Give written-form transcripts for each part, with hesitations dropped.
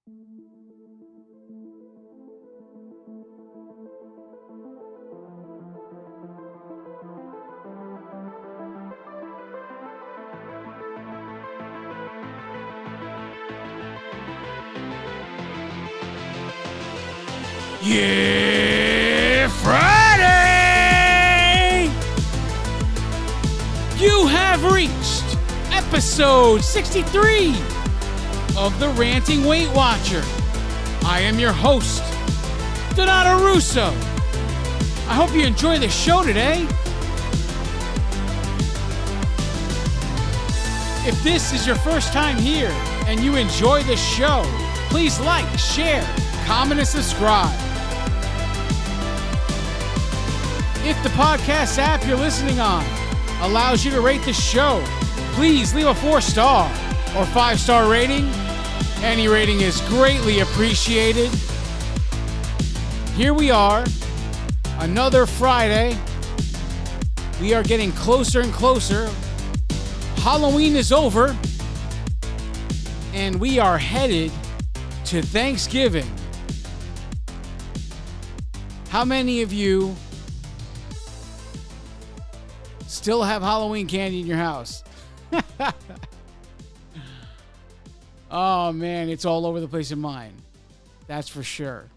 Yeah, Friday! You have reached episode 63 of the Ranting Weight Watcher. I am your host, Donato Russo. I hope you enjoy the show today. If this is your first time here and you enjoy the show, please like, share, comment, and subscribe. If the podcast app you're listening on allows you to rate the show, please leave a 4-star or 5-star rating. Any rating is greatly appreciated. Here we are, another Friday. We are getting closer and closer. Halloween is over, and we are headed to Thanksgiving. How many of you still have Halloween candy in your house? Oh man, it's all over the place in mine. That's for sure.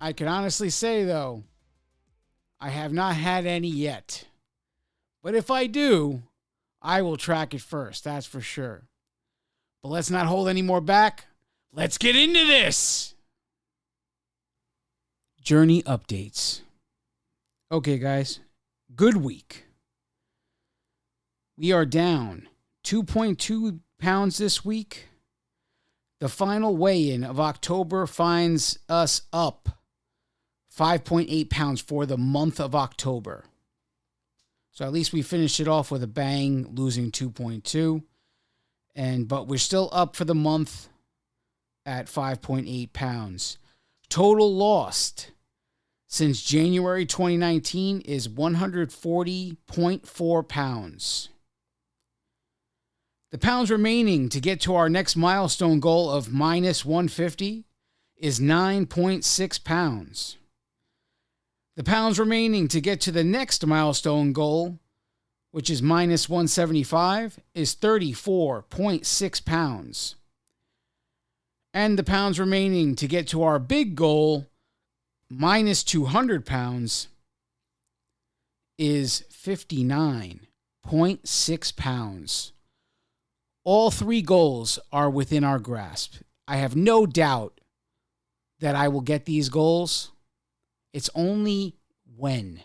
I can honestly say though, I have not had any yet. But if I do, I will track it first, that's for sure. But let's not hold any more back. Let's get into this. Journey updates. Okay, guys. Good week. We are down 2.2 pounds this week. The final weigh-in of October finds us up 5.8 pounds for the month of October. So at least we finished it off with a bang, losing 2.2. But we're still up for the month at 5.8 pounds. Total lost since January 2019 is 140.4 pounds. The pounds remaining to get to our next milestone goal of minus 150 is 9.6 pounds. The pounds remaining to get to the next milestone goal, which is minus 175, is 34.6 pounds. And the pounds remaining to get to our big goal, minus 200 pounds, is 59.6 pounds. All three goals are within our grasp. I have no doubt that I will get these goals. It's only when.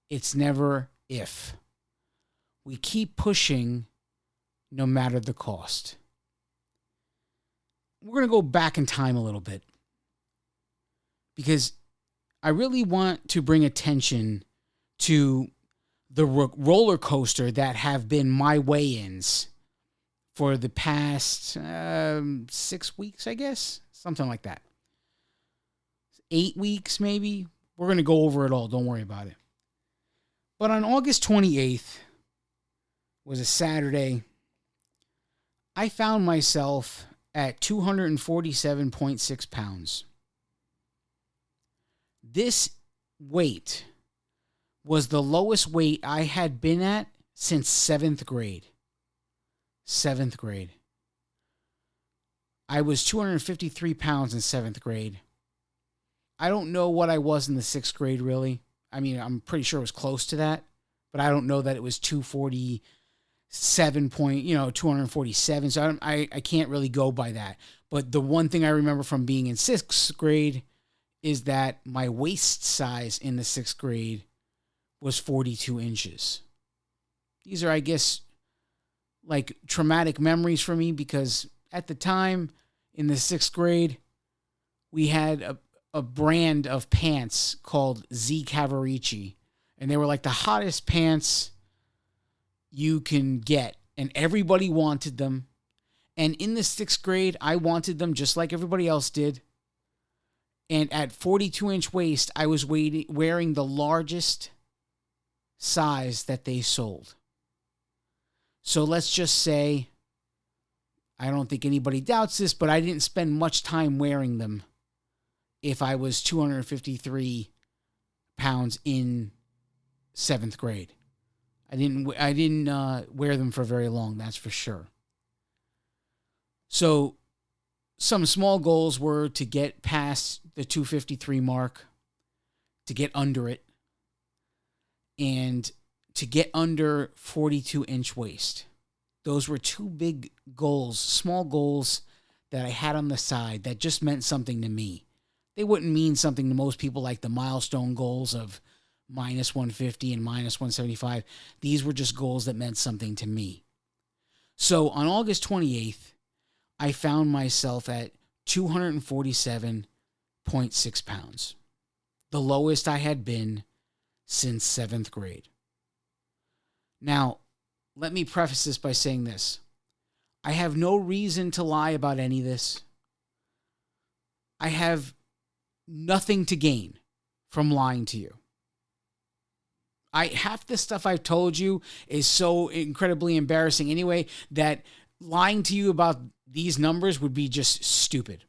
It's never if. We keep pushing no matter the cost. We're going to go back in time a little bit because I really want to bring attention to the roller coaster that have been my weigh-ins for the past 6 weeks, I guess. Something like that. 8 weeks, maybe. We're going to go over it all. Don't worry about it. But on August 28th was a Saturday. I found myself at 247.6 pounds. This weight was the lowest weight I had been at since 7th grade. 7th grade. I was 253 pounds in 7th grade. I don't know what I was in the 6th grade, really. I mean, I'm pretty sure it was close to that, but I don't know that it was 247. So I can't really go by that. But the one thing I remember from being in 6th grade is that my waist size in the 6th grade was 42 inches. These are, I guess, like traumatic memories for me because at the time in the 6th grade, we had a brand of pants called Z Cavarici, and they were like the hottest pants you can get, and everybody wanted them. And in the 6th grade, I wanted them just like everybody else did. And at 42-inch waist, I was wearing the largest size that they sold. So let's just say I don't think anybody doubts this, but I didn't spend much time wearing them if I was 253 pounds in 7th grade. I didn't wear them for very long, that's for sure. So some small goals were to get past the 253 mark, to get under it, and to get under 42-inch waist. Those were two big goals, small goals that I had on the side that just meant something to me. They wouldn't mean something to most people like the milestone goals of minus 150 and minus 175. These were just goals that meant something to me. So on August 28th, I found myself at 247.6 pounds, the lowest I had been since 7th grade. Now, let me preface this by saying this. I have no reason to lie about any of this. I have nothing to gain from lying to you. Half the stuff I've told you is so incredibly embarrassing anyway that lying to you about these numbers would be just stupid.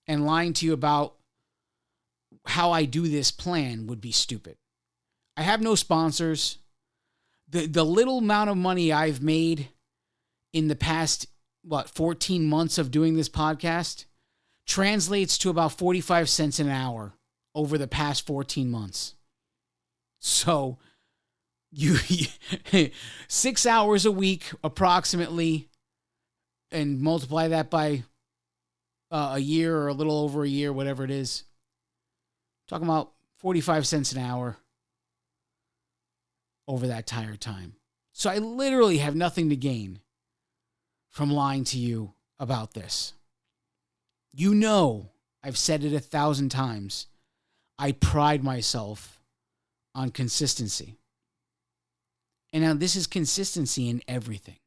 And lying to you about how I do this plan would be stupid. I have no sponsors. The little amount of money I've made in the past, 14 months of doing this podcast translates to about 45 cents an hour over the past 14 months. So you 6 hours a week approximately, and multiply that by a year or a little over a year, whatever it is. Talking about 45 cents an hour over that entire time. So I literally have nothing to gain from lying to you about this. You know, I've said it 1,000 times. I pride myself on consistency. And now this is consistency in everything.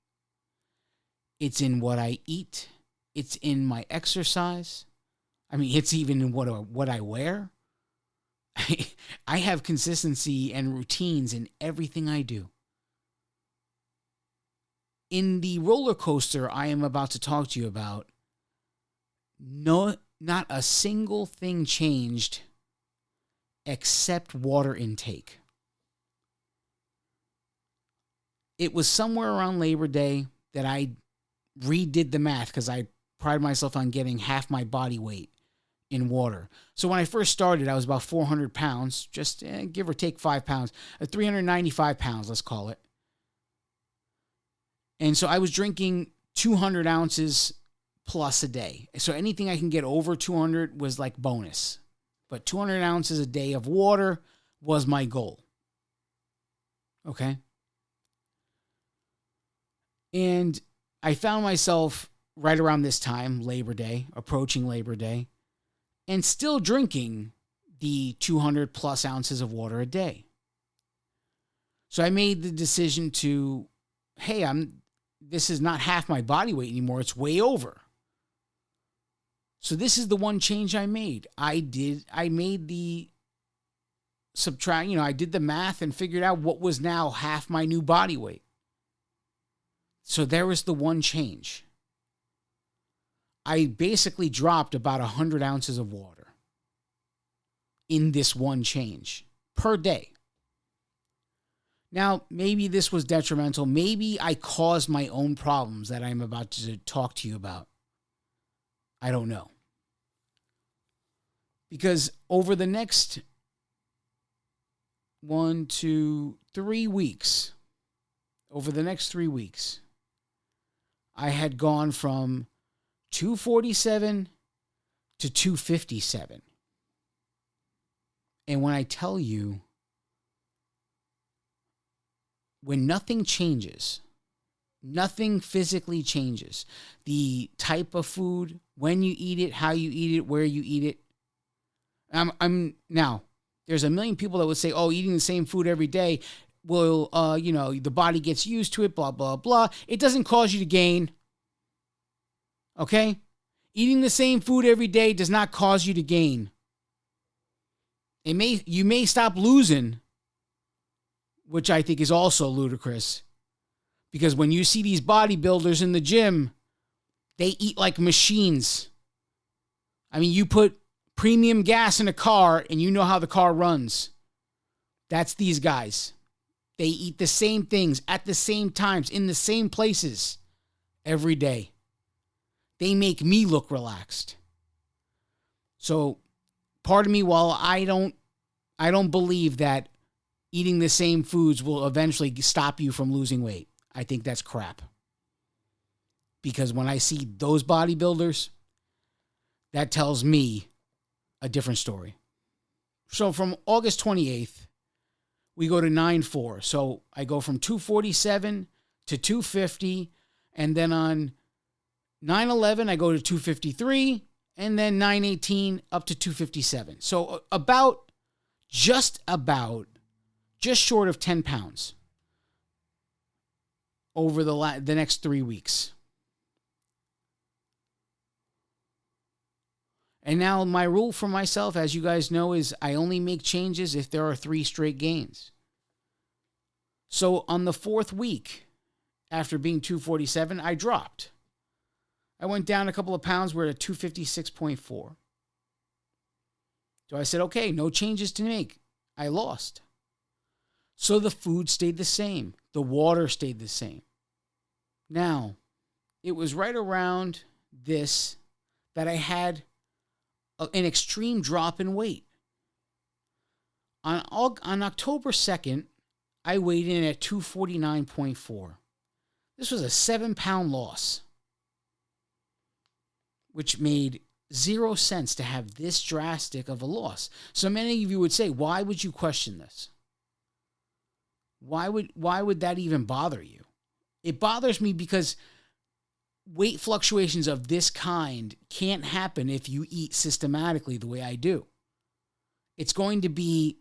It's in what I eat. It's in my exercise. I mean, it's even in what I wear. I have consistency and routines in everything I do. In the roller coaster I am about to talk to you about, not a single thing changed except water intake. It was somewhere around Labor Day that I redid the math because I pride myself on getting half my body weight in water. So when I first started, I was about 400 pounds, just give or take 5 pounds, 395 pounds, let's call it. And so I was drinking 200 ounces plus a day. So anything I can get over 200 was like bonus. But 200 ounces a day of water was my goal. Okay? And I found myself right around this time, Labor Day, approaching Labor Day, and still drinking the 200 plus ounces of water a day. So I made the decision to, hey, this is not half my body weight anymore. It's way over. So this is the one change I made. I made the subtract, I did the math and figured out what was now half my new body weight. So there was the one change. I basically dropped about 100 ounces of water in this one change per day. Now, maybe this was detrimental. Maybe I caused my own problems that I'm about to talk to you about. I don't know. Because over the next 3 weeks, I had gone from 247 to 257. And when I tell you, when nothing changes, nothing physically changes, the type of food, when you eat it, how you eat it, where you eat it. Now, there's a million people that would say, oh, eating the same food every day will, the body gets used to it, blah, blah, blah. It doesn't cause you to gain. Okay? Eating the same food every day does not cause you to gain. You may stop losing, which I think is also ludicrous. Because when you see these bodybuilders in the gym They eat like machines. I mean, you put premium gas in a car and you know how the car runs. That's these guys. They eat the same things at the same times in the same places every day. They make me look relaxed. So part of me, while I don't believe that eating the same foods will eventually stop you from losing weight. I think that's crap. Because when I see those bodybuilders, that tells me a different story. So from August 28th, we go to 9-4. So I go from 247 to 250. And then on 9/11, I go to 253. And then 9/18 up to 257. So just short of 10 pounds over the next 3 weeks. And now my rule for myself, as you guys know, is I only make changes if there are 3 straight gains. So on the 4th week, after being 247, I dropped. I went down a couple of pounds. We're at 256.4. So I said, okay, no changes to make. I lost. So the food stayed the same. The water stayed the same. Now, it was right around this that I had an extreme drop in weight. On October 2nd, I weighed in at 249.4. This was a 7-pound loss, which made 0 sense to have this drastic of a loss. So many of you would say, why would you question this? Why would that even bother you? It bothers me because weight fluctuations of this kind can't happen if you eat systematically the way I do. It's going to be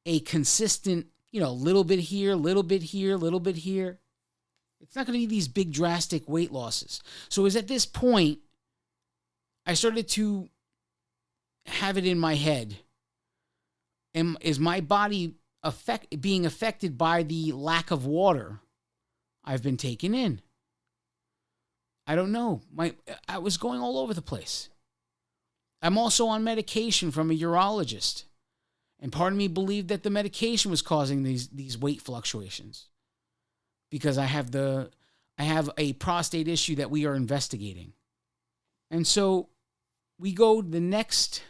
a consistent, little bit here, little bit here, little bit here. It's not going to be these big drastic weight losses. So it was at this point I started to have it in my head. Is my body being affected by the lack of water I've been taking in? I don't know. I was going all over the place. I'm also on medication from a urologist. And part of me believed that the medication was causing these weight fluctuations. Because I have a prostate issue that we are investigating. And so we go the next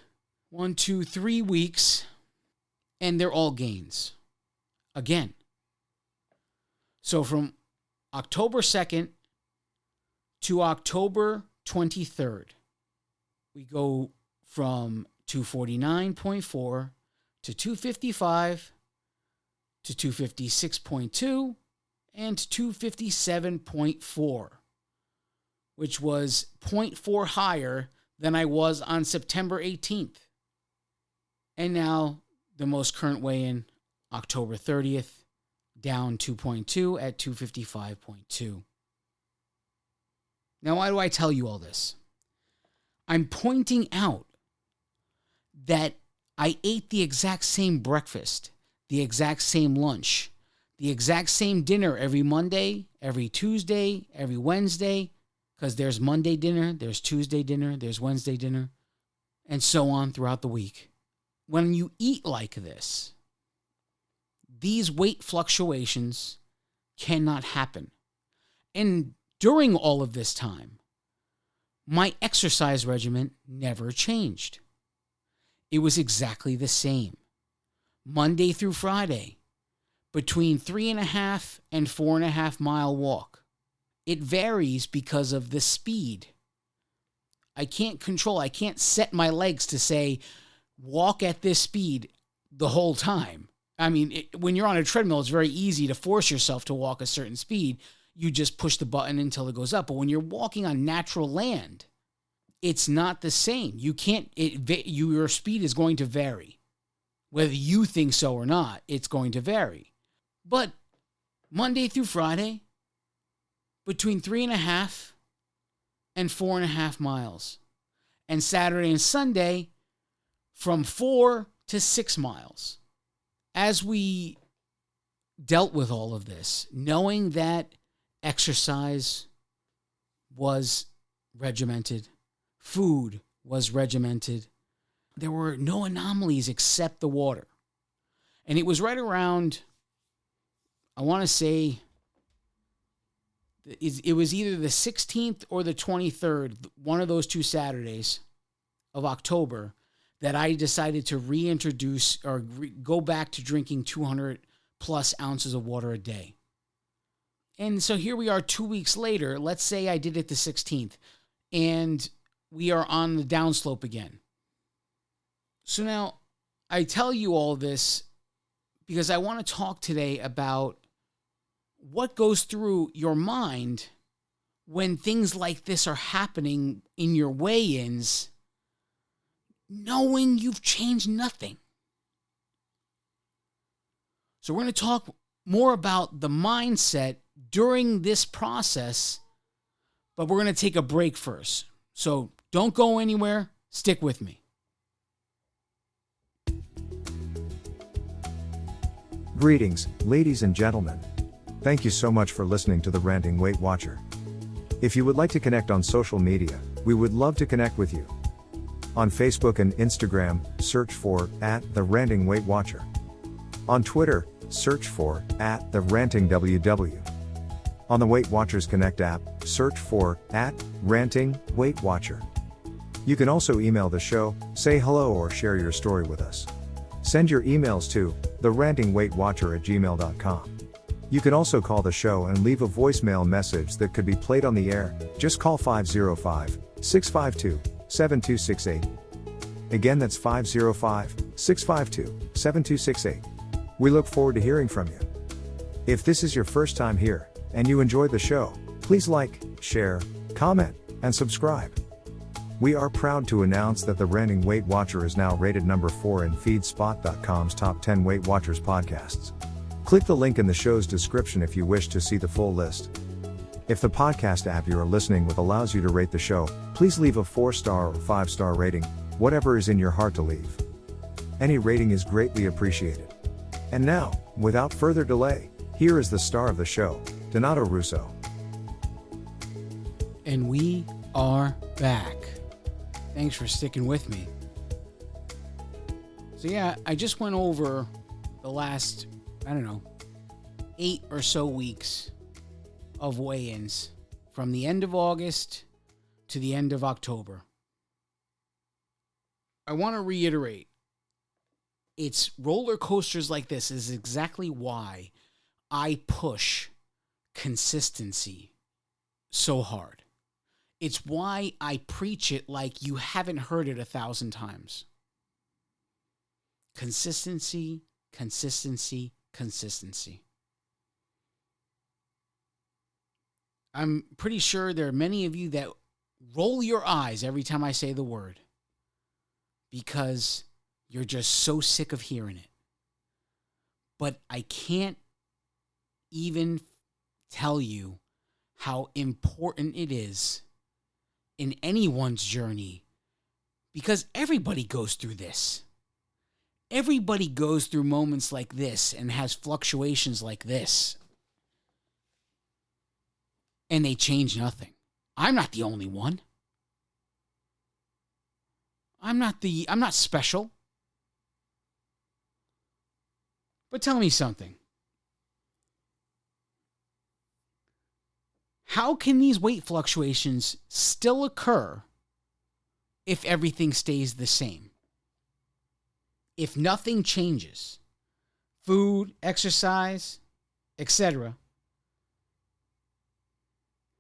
1, 2, 3 weeks, and they're all gains. Again. So from October 2nd to October 23rd, we go from 249.4 to 255 to 256.2 and 257.4, which was 0.4 higher than I was on September 18th. And now the most current weigh-in, October 30th, down 2.2 at 255.2. Now, why do I tell you all this? I'm pointing out that I ate the exact same breakfast, the exact same lunch, the exact same dinner every Monday, every Tuesday, every Wednesday, because there's Monday dinner, there's Tuesday dinner, there's Wednesday dinner, and so on throughout the week. When you eat like this, these weight fluctuations cannot happen. And during all of this time, my exercise regimen never changed. It was exactly the same. Monday through Friday, between 3.5 and 4.5 mile walk. It varies because of the speed. I can't set my legs to say, walk at this speed the whole time. I mean, when you're on a treadmill, it's very easy to force yourself to walk a certain speed. You just push the button until it goes up. But when you're walking on natural land, it's not the same. Your speed is going to vary. Whether you think so or not, it's going to vary. But Monday through Friday, between 3.5 and 4.5 miles. And Saturday and Sunday, from 4 to 6 miles. As we dealt with all of this, knowing that exercise was regimented. Food was regimented. There were no anomalies except the water. And it was right around, I want to say, it was either the 16th or the 23rd, one of those two Saturdays of October, that I decided to reintroduce or go back to drinking 200 plus ounces of water a day. And so here we are 2 weeks later. Let's say I did it the 16th, and we are on the downslope again. So now I tell you all this because I want to talk today about what goes through your mind when things like this are happening in your weigh-ins, knowing you've changed nothing. So we're going to talk more about the mindset during this process, but we're going to take a break first. So don't go anywhere. Stick with me. Greetings, ladies and gentlemen. Thank you so much for listening to the Ranting Weight Watcher. If you would like to connect on social media, we would love to connect with you. On Facebook and Instagram, search for @The Ranting Weight Watcher. On Twitter, search for @The Ranting WW. On the Weight Watchers Connect app, search for @Ranting Weight Watcher. You can also email the show, say hello, or share your story with us. Send your emails to therantingweightwatcher@gmail.com. You can also call the show and leave a voicemail message that could be played on the air. Just call 505-652-7268. Again, that's 505-652-7268. We look forward to hearing from you. If this is your first time here, and you enjoyed the show, please like, share, comment, and subscribe. We are proud to announce that the Ranting Weight Watcher is now rated number 4 in Feedspot.com's top 10 Weight Watchers podcasts. Click the link in the show's description if you wish to see the full list. If the podcast app you are listening with allows you to rate the show, please leave a 4-star or 5-star rating, whatever is in your heart to leave. Any rating is greatly appreciated. And now, without further delay, here is the star of the show, Donato Russo. And we are back. Thanks for sticking with me. So yeah, I just went over the last, 8 or so weeks of weigh-ins from the end of August to the end of October. I want to reiterate, it's roller coasters like this is exactly why I push consistency so hard. It's why I preach it like you haven't heard it 1,000 times. Consistency, consistency, consistency. I'm pretty sure there are many of you that roll your eyes every time I say the word because you're just so sick of hearing it. But I can't even tell you how important it is in anyone's journey, because everybody goes through this. Everybody goes through moments like this and has fluctuations like this. And they change nothing. I'm not the only one. I'm not special. But tell me something. How can these weight fluctuations still occur if everything stays the same? If nothing changes, food, exercise, etc.,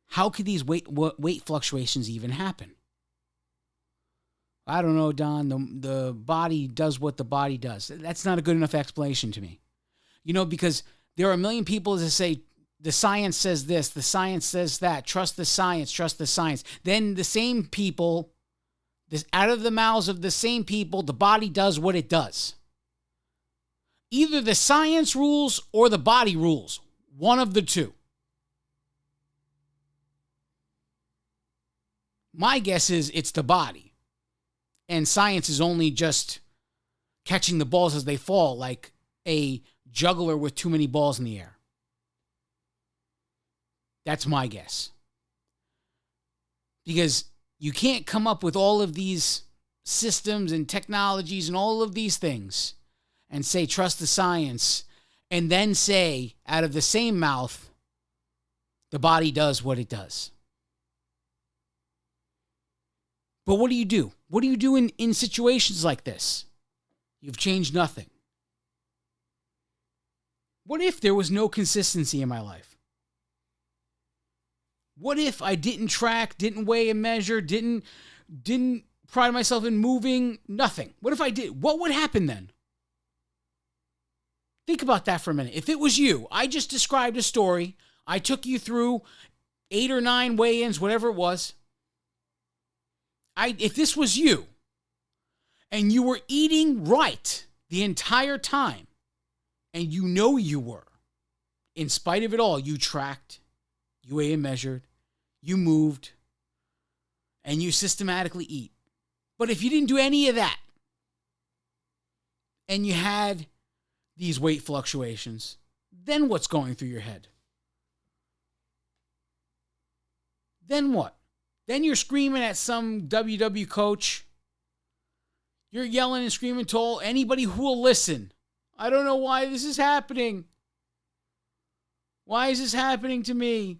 how could these weight fluctuations even happen? I don't know, Don. The body does what the body does. That's not a good enough explanation to me. Because there are a million people that say, the science says this, the science says that, trust the science, trust the science. Then the same people, out of the mouths of the same people, the body does what it does. Either the science rules or the body rules. One of the two. My guess is it's the body. And science is only just catching the balls as they fall, like a juggler with too many balls in the air. That's my guess. Because you can't come up with all of these systems and technologies and all of these things and say, trust the science, and then say out of the same mouth, the body does what it does. But what do you do? What do you do in situations like this? You've changed nothing. What if there was no consistency in my life? What if I didn't track, didn't weigh and measure, didn't pride myself in moving, nothing? What if I did? What would happen then? Think about that for a minute. If it was you, I just described a story. I took you through 8 or 9 weigh-ins, whatever it was. If this was you, and you were eating right the entire time, and you know you were, in spite of it all, you tracked, you weighed and measured, you moved, and you systematically eat. But if you didn't do any of that, and you had these weight fluctuations, then what's going through your head? Then what? Then you're screaming at some WW coach. You're yelling and screaming to anybody who will listen. I don't know why this is happening. Why is this happening to me?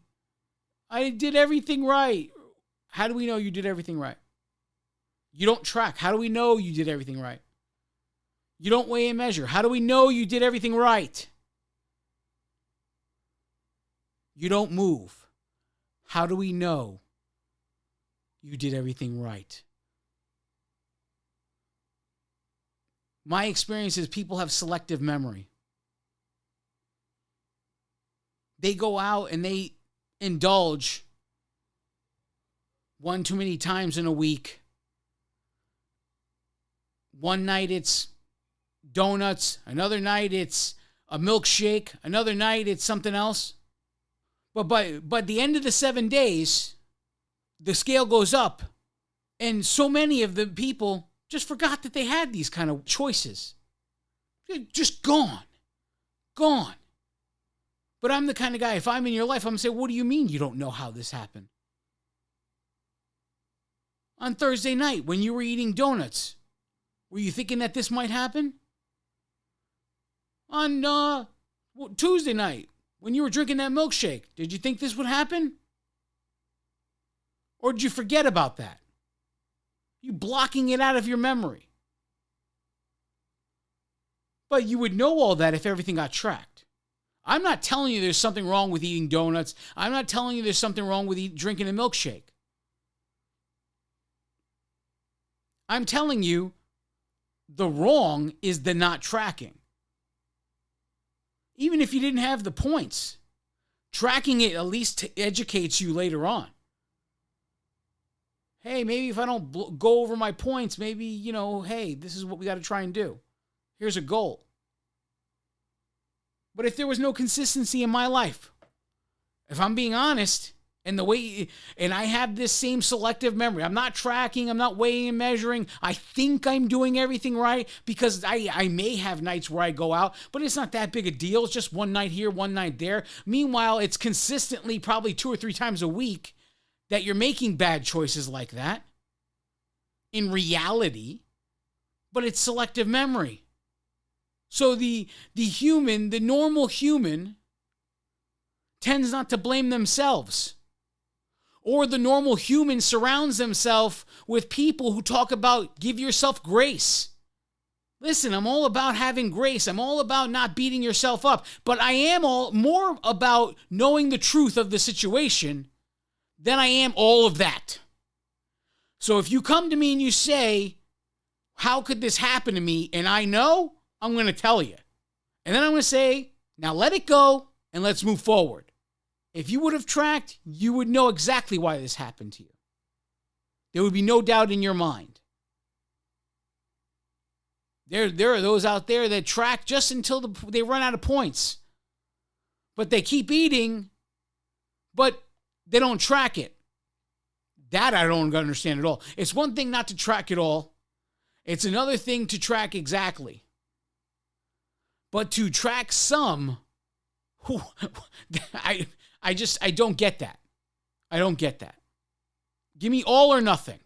I did everything right. How do we know you did everything right? You don't track. How do we know you did everything right? You don't weigh and measure. How do we know you did everything right? You don't move. How do we know you did everything right? My experience is people have selective memory. They go out and they indulge one too many times in a week. One night it's donuts, another night it's a milkshake, another night it's something else. But by the end of the 7 days, the scale goes up, and so many of the people just forgot that they had these kind of choices. They're just gone. But I'm the kind of guy, if I'm in your life, I'm going to say, what do you mean you don't know how this happened? On Thursday night, when you were eating donuts, were you thinking that this might happen? On Tuesday night, when you were drinking that milkshake, did you think this would happen? Or did you forget about that? You blocking it out of your memory. But you would know all that if everything got tracked. I'm not telling you there's something wrong with eating donuts. I'm not telling you there's something wrong with drinking a milkshake. I'm telling you the wrong is the not tracking. Even if you didn't have the points, tracking it at least educates you later on. Hey, maybe if I don't go over my points, maybe, hey, this is what we got to try and do. Here's a goal. But if there was no consistency in my life, if I'm being honest, and I have this same selective memory, I'm not tracking, I'm not weighing and measuring, I think I'm doing everything right, because I may have nights where I go out, but it's not that big a deal. It's just one night here, one night there. Meanwhile, it's consistently probably 2 or 3 times a week that you're making bad choices like that in reality, but it's selective memory. So the normal human tends not to blame themselves. Or the normal human surrounds themselves with people who talk about give yourself grace. Listen, I'm all about having grace. I'm all about not beating yourself up. But I am more about knowing the truth of the situation than I am all of that. So if you come to me and you say, how could this happen to me? And I know, I'm going to tell you. And then I'm going to say, now let it go and let's move forward. If you would have tracked, you would know exactly why this happened to you. There would be no doubt in your mind. There are those out there that track just until they run out of points. But they keep eating, but they don't track it. That I don't understand at all. It's one thing not to track it all. It's another thing to track exactly. But to track some, I don't get that. I don't get that. Give me all or nothing.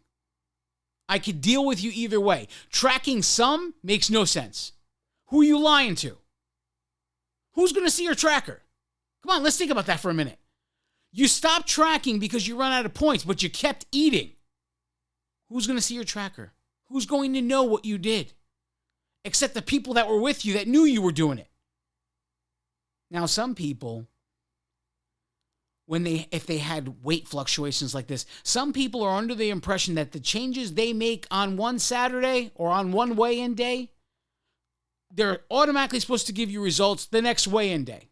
I could deal with you either way. Tracking some makes no sense. Who are you lying to? Who's going to see your tracker? Come on, let's think about that for a minute. You stopped tracking because you run out of points, but you kept eating. Who's going to see your tracker? Who's going to know what you did? Except the people that were with you that knew you were doing it. Now, some people, if they had weight fluctuations like this, some people are under the impression that the changes they make on one Saturday or on one weigh-in day, they're automatically supposed to give you results the next weigh-in day.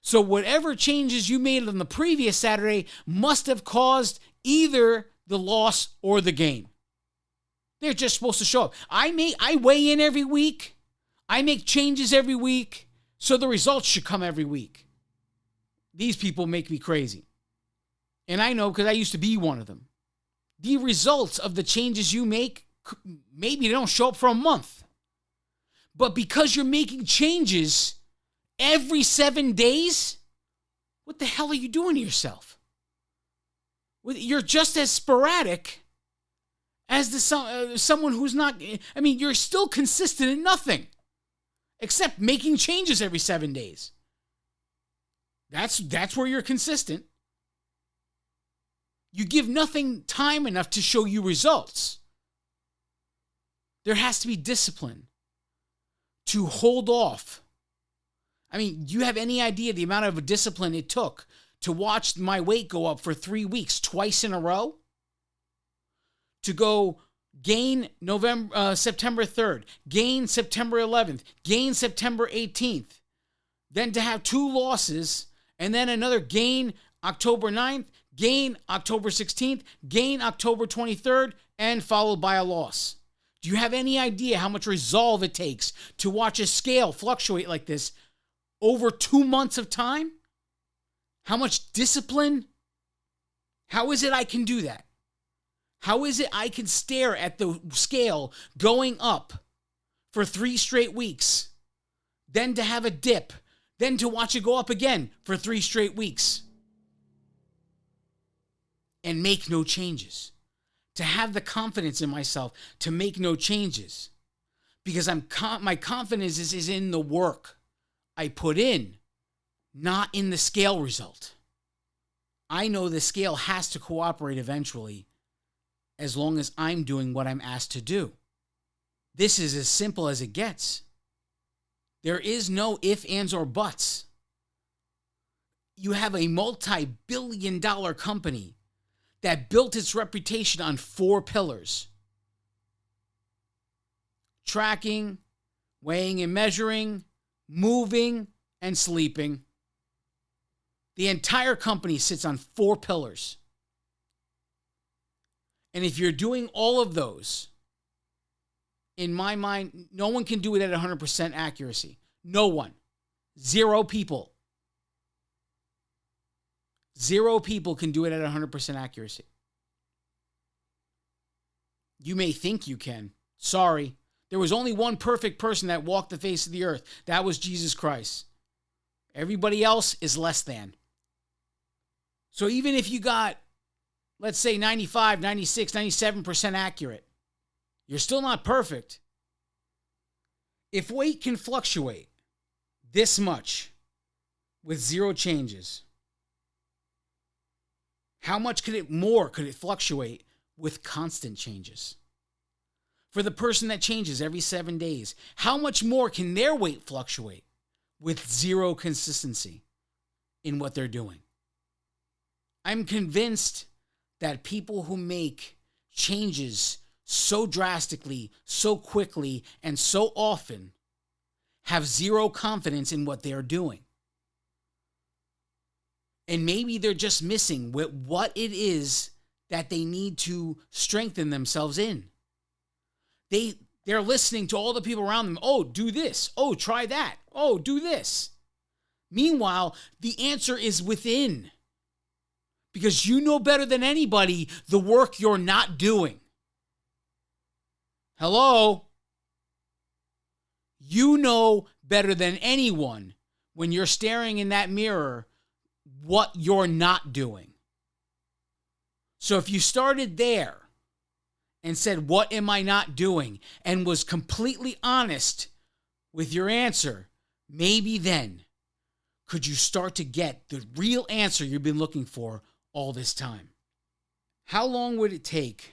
So whatever changes you made on the previous Saturday must have caused either the loss or the gain. They're just supposed to show up. I weigh in every week. I make changes every week. So the results should come every week. These people make me crazy. And I know because I used to be one of them. The results of the changes you make, maybe they don't show up for a month. But because you're making changes every 7 days, what the hell are you doing to yourself? You're just as sporadic as someone who's not. I mean, you're still consistent in nothing except making changes every 7 days. That's where you're consistent. You give nothing time enough to show you results. There has to be discipline to hold off. I mean, do you have any idea the amount of discipline it took to watch my weight go up for 3 weeks, twice in a row? To go gain September 3rd, gain September 11th, gain September 18th, then to have 2 losses, and then another gain October 9th, gain October 16th, gain October 23rd, and followed by a loss. Do you have any idea how much resolve it takes to watch a scale fluctuate like this over 2 months of time? How much discipline? How is it I can do that? How is it I can stare at the scale going up for 3 straight weeks, then to have a dip, then to watch it go up again for 3 straight weeks and make no changes? To have the confidence in myself to make no changes because my confidence is in the work I put in, not in the scale result. I know the scale has to cooperate eventually as long as I'm doing what I'm asked to do. This is as simple as it gets. There is no ifs, ands, or buts. You have a multi-billion-dollar company that built its reputation on 4 pillars: tracking, weighing and measuring, moving, and sleeping. The entire company sits on 4 pillars. And if you're doing all of those, in my mind, no one can do it at 100% accuracy. No one. 0 people. 0 people can do it at 100% accuracy. You may think you can. Sorry. There was only one perfect person that walked the face of the earth. That was Jesus Christ. Everybody else is less than. So even if you got, let's say 95, 96, 97% accurate, you're still not perfect. If weight can fluctuate this much with 0 changes, how much could it fluctuate with constant changes? For the person that changes every 7 days, how much more can their weight fluctuate with 0 consistency in what they're doing? I'm convinced that people who make changes so drastically, so quickly, and so often have 0 confidence in what they are doing. And maybe they're just missing what it is that they need to strengthen themselves in. They're listening to all the people around them. Oh, do this. Oh, try that. Oh, do this. Meanwhile, the answer is within. Because you know better than anybody the work you're not doing. Hello? You know better than anyone when you're staring in that mirror what you're not doing. So if you started there and said, what am I not doing? And was completely honest with your answer, maybe then could you start to get the real answer you've been looking for all this time. How long would it take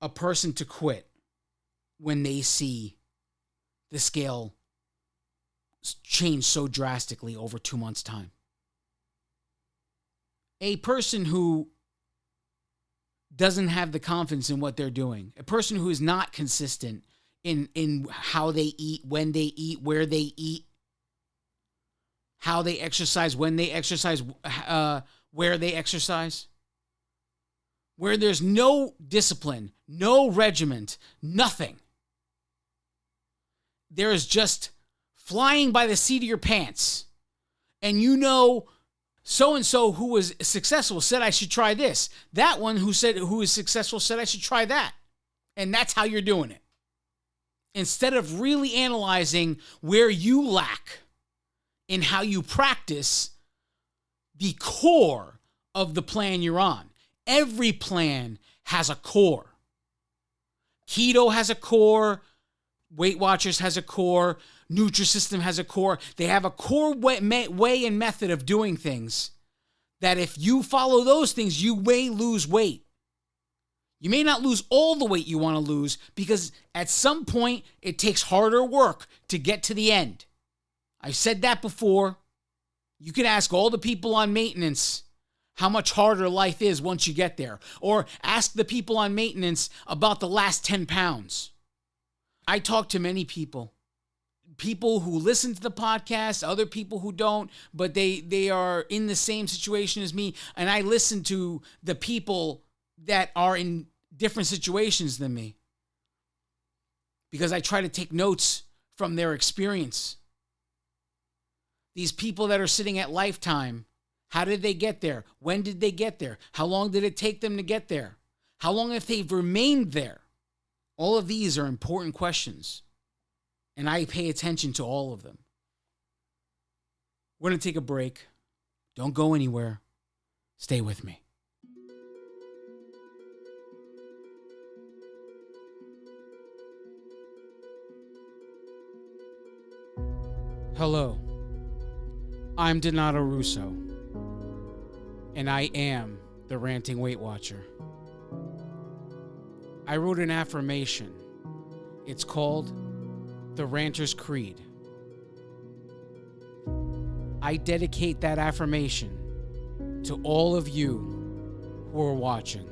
a person to quit when they see the scale change so drastically over 2 months' time? A person who doesn't have the confidence in what they're doing, a person who is not consistent in how they eat, when they eat, where they eat, how they exercise, when they exercise, where they exercise, where there's no discipline, no regiment, nothing. There is just flying by the seat of your pants. And you know, so-and-so who was successful said I should try this. That one who is successful said I should try that. And that's how you're doing it. Instead of really analyzing where you lack in how you practice the core of the plan you're on. Every plan has a core. Keto has a core. Weight Watchers has a core. Nutrisystem has a core. They have a core way and method of doing things that if you follow those things, you may lose weight. You may not lose all the weight you want to lose because at some point it takes harder work to get to the end. I've said that before. You can ask all the people on maintenance how much harder life is once you get there. Or ask the people on maintenance about the last 10 pounds. I talk to many people who listen to the podcast, other people who don't, but they are in the same situation as me. And I listen to the people that are in different situations than me because I try to take notes from their experience. These people that are sitting at Lifetime, how did they get there? When did they get there? How long did it take them to get there? How long have they remained there? All of these are important questions, and I pay attention to all of them. We're going to take a break. Don't go anywhere. Stay with me. Hello, I'm Donato Russo, and I am the Ranting Weight Watcher. I wrote an affirmation. It's called the Ranter's Creed. I dedicate that affirmation to all of you who are watching.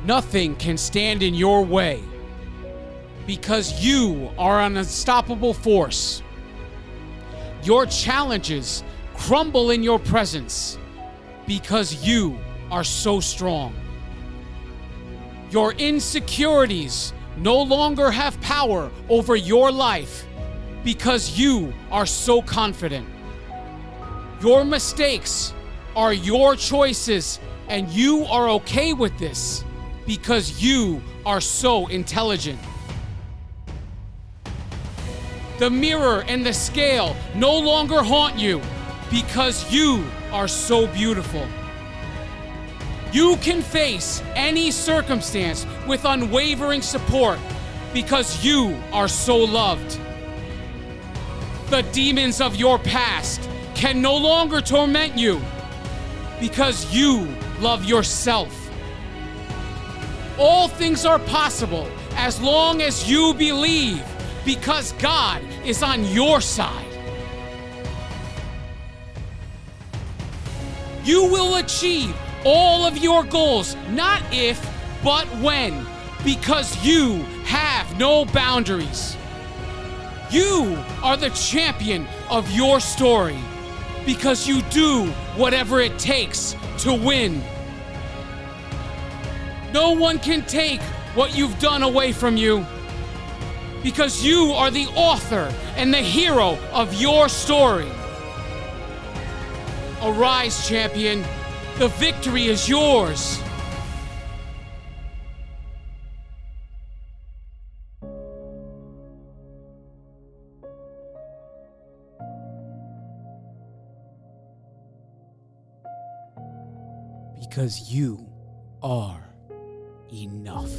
Nothing can stand in your way because you are an unstoppable force. Your challenges crumble in your presence because you are so strong. Your insecurities no longer have power over your life because you are so confident. Your mistakes are your choices and you are okay with this because you are so intelligent. The mirror and the scale no longer haunt you because you are so beautiful. You can face any circumstance with unwavering support because you are so loved. The demons of your past can no longer torment you because you love yourself. All things are possible as long as you believe because God is on your side. You will achieve all of your goals, not if, but when, because you have no boundaries. You are the champion of your story because you do whatever it takes to win. No one can take what you've done away from you because you are the author and the hero of your story. Arise, champion. The victory is yours. because you are enough.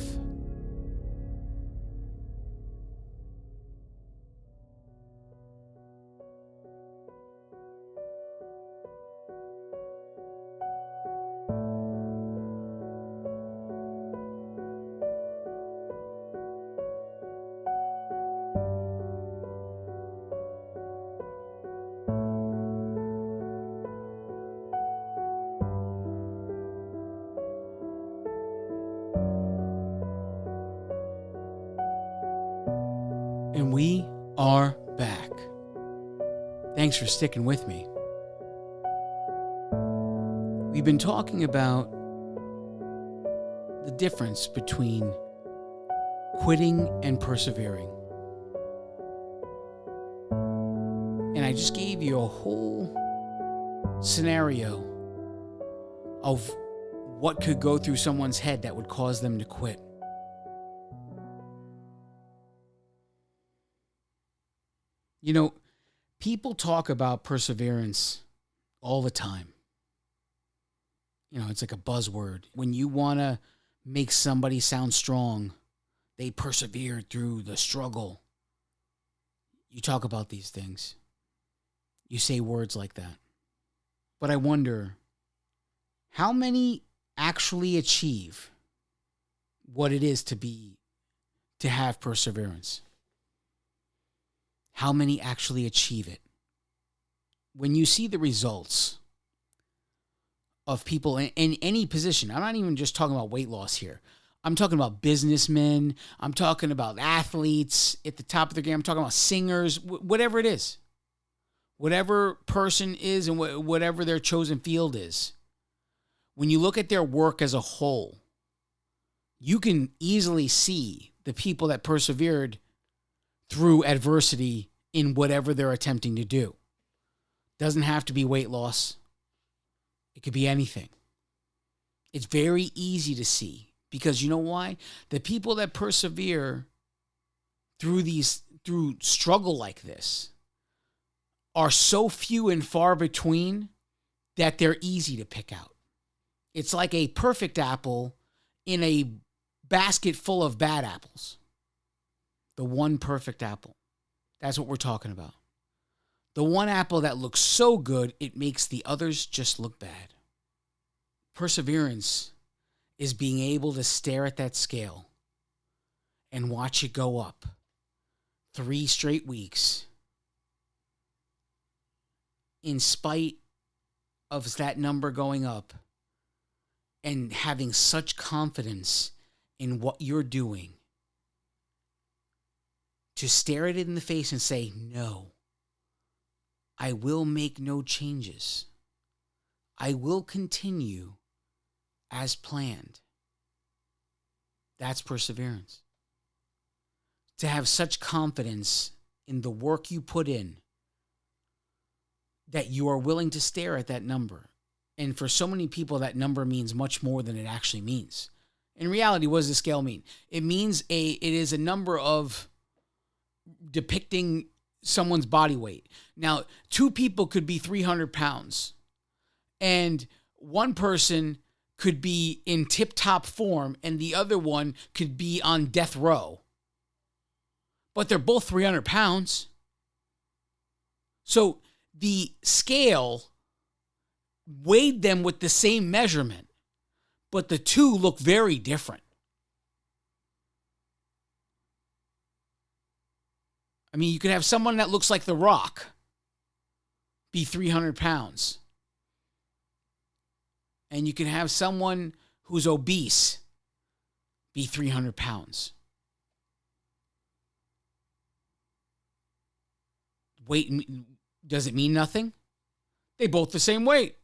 And we are back. Thanks for sticking with me. We've been talking about the difference between quitting and persevering. And I just gave you a whole scenario of what could go through someone's head that would cause them to quit. You know, people talk about perseverance all the time. You know, it's like a buzzword. When you want to make somebody sound strong, they persevered through the struggle. You talk about these things. You say words like that. But I wonder, how many actually achieve what it is to have perseverance? How many actually achieve it? When you see the results of people in any position, I'm not even just talking about weight loss here. I'm talking about businessmen. I'm talking about athletes at the top of their game. I'm talking about singers, whatever it is. Whatever person is and whatever their chosen field is. When you look at their work as a whole, you can easily see the people that persevered through adversity in whatever they're attempting to do. Doesn't have to be weight loss. It could be anything. It's very easy to see because you know why? The people that persevere through struggle like this are so few and far between that they're easy to pick out. It's like a perfect apple in a basket full of bad apples. The one perfect apple. That's what we're talking about. The one apple that looks so good, it makes the others just look bad. Perseverance is being able to stare at that scale and watch it go up 3 straight weeks in spite of that number going up and having such confidence in what you're doing to stare it in the face and say, no, I will make no changes. I will continue as planned. That's perseverance. To have such confidence in the work you put in that you are willing to stare at that number. And for so many people, that number means much more than it actually means. In reality, what does the scale mean? It means it is a number of depicting someone's body weight. Now, 2 people could be 300 pounds, and one person could be in tip-top form, and the other one could be on death row. But they're both 300 pounds. So the scale weighed them with the same measurement, but the two look very different. I mean, you could have someone that looks like The Rock be 300 pounds. And you can have someone who's obese be 300 pounds. Weight, does it mean nothing? They both the same weight.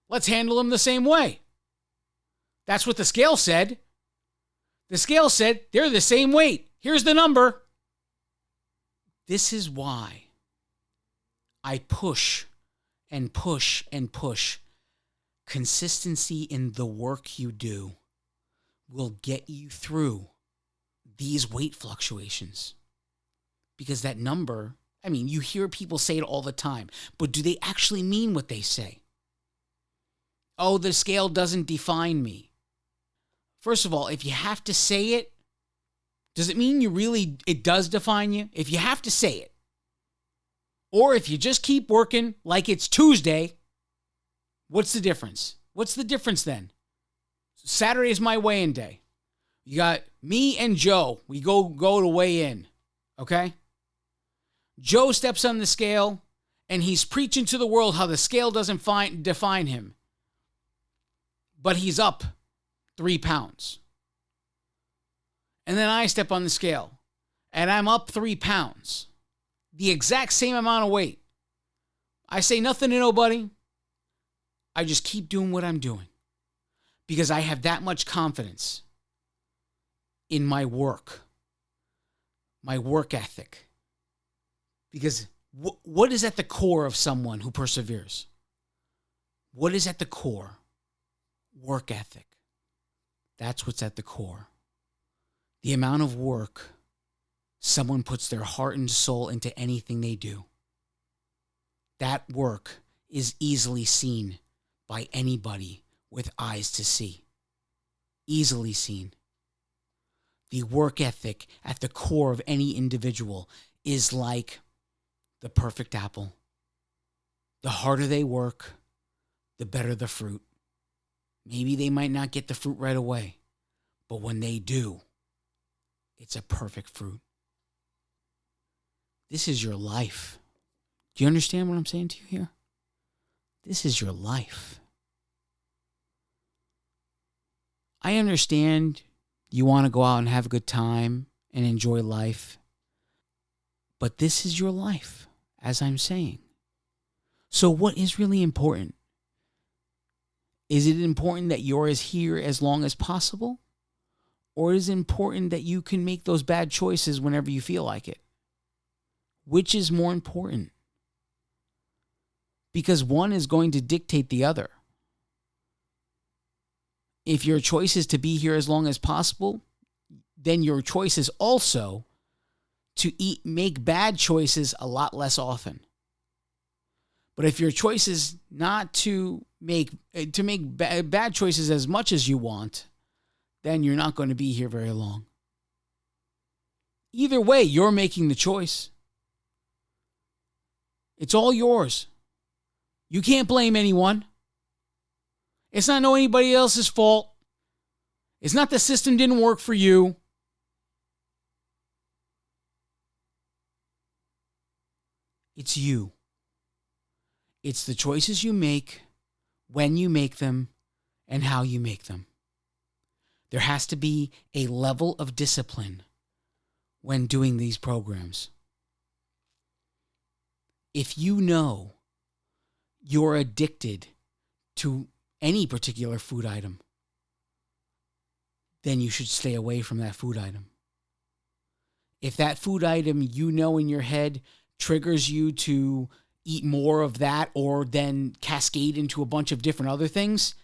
Let's handle them the same way. That's what the scale said. The scale said they're the same weight. Here's the number. This is why I push and push and push. Consistency in the work you do will get you through these weight fluctuations. Because that number, I mean, you hear people say it all the time, but do they actually mean what they say? oh, the scale doesn't define me. First of all, if you have to say it, does it mean it does define you? If you have to say it, or if you just keep working like it's Tuesday, what's the difference? What's the difference then? Saturday is my weigh-in day. You got me and Joe. We go to weigh in, okay? Joe steps on the scale, and he's preaching to the world how the scale doesn't define him. But he's up 3 pounds. And then I step on the scale, and I'm up 3 pounds. The exact same amount of weight. I say nothing to nobody. I just keep doing what I'm doing. Because I have that much confidence in my work ethic. Because what is at the core of someone who perseveres? What is at the core? Work ethic. That's what's at the core. The amount of work someone puts their heart and soul into anything they do. That work is easily seen by anybody with eyes to see. Easily seen. The work ethic at the core of any individual is like the perfect apple. The harder they work, the better the fruit. Maybe they might not get the fruit right away, but when they do, it's a perfect fruit. This is your life. Do you understand what I'm saying to you here? This is your life. I understand you want to go out and have a good time and enjoy life, but this is your life, as I'm saying. So what is really important? Is it important that you're as here as long as possible? Or is it important that you can make those bad choices whenever you feel like it? Which is more important? Because one is going to dictate the other. If your choice is to be here as long as possible, then your choice is also to make bad choices a lot less often. But if your choice is not to make bad choices as much as you want, then you're not going to be here very long. Either way, you're making the choice. It's all yours. You can't blame anyone. It's not anybody else's fault. It's not the system didn't work for you. It's you. It's the choices you make, when you make them, and how you make them. There has to be a level of discipline when doing these programs. If you know you're addicted to any particular food item, then you should stay away from that food item. If that food item you know in your head triggers you to eat more of that or then cascade into a bunch of different other things,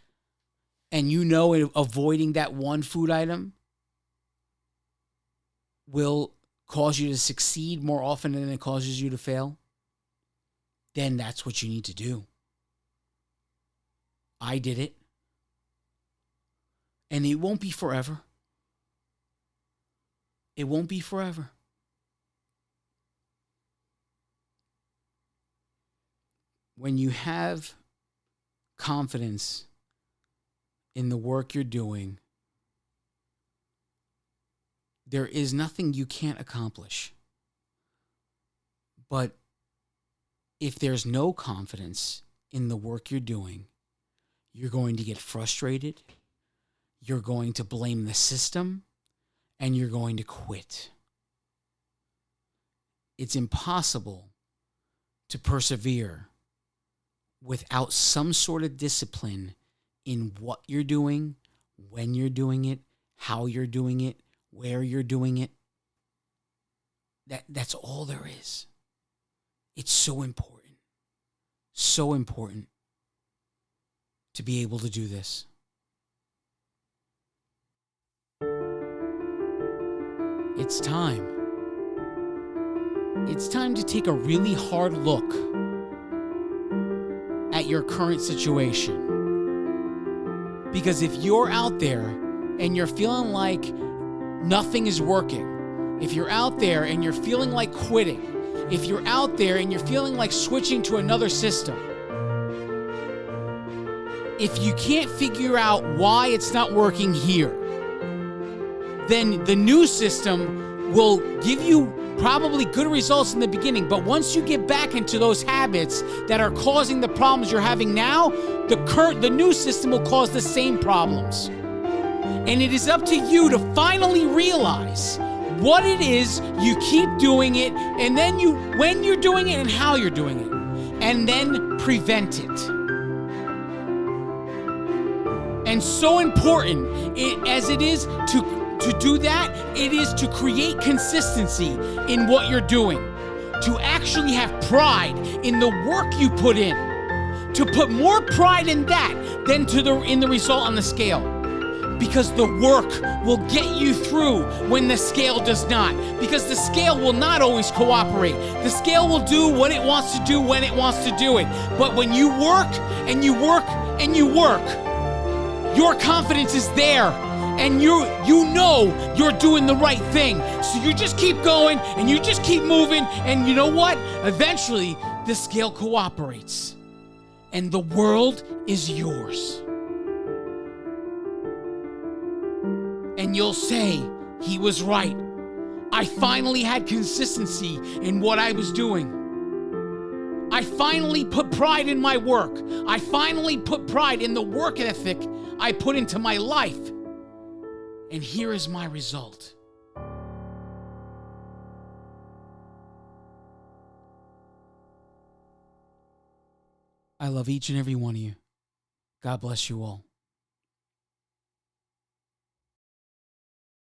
and you know avoiding that one food item will cause you to succeed more often than it causes you to fail, then that's what you need to do. I did it. And it won't be forever. It won't be forever. When you have confidence in the work you're doing, there is nothing you can't accomplish. But if there's no confidence in the work you're doing, you're going to get frustrated, you're going to blame the system, and you're going to quit. It's impossible to persevere without some sort of discipline in what you're doing, when you're doing it, how you're doing it, where you're doing it. That's all there is. It's so important to be able to do this. It's time. It's time to take a really hard look at your current situation. Because if you're out there and you're feeling like nothing is working, if you're out there and you're feeling like quitting, if you're out there and you're feeling like switching to another system, if you can't figure out why it's not working here, then the new system will give you probably good results in the beginning. But once you get back into those habits that are causing the problems you're having now, the new system will cause the same problems. And it is up to you to finally realize what it is you keep doing it, and then when you're doing it and how you're doing it, and then prevent it. And so important as it is to do that, it is to create consistency in what you're doing, to actually have pride in the work you put in, to put more pride in that than in the result on the scale. Because the work will get you through when the scale does not. Because the scale will not always cooperate. The scale will do what it wants to do when it wants to do it. But when you work and you work and you work, your confidence is there. And you know you're doing the right thing. So you just keep going and you just keep moving. And you know what? Eventually, the scale cooperates. And the world is yours. And you'll say, he was right. I finally had consistency in what I was doing. I finally put pride in my work. I finally put pride in the work ethic I put into my life. And here is my result. I love each and every one of you. God bless you all.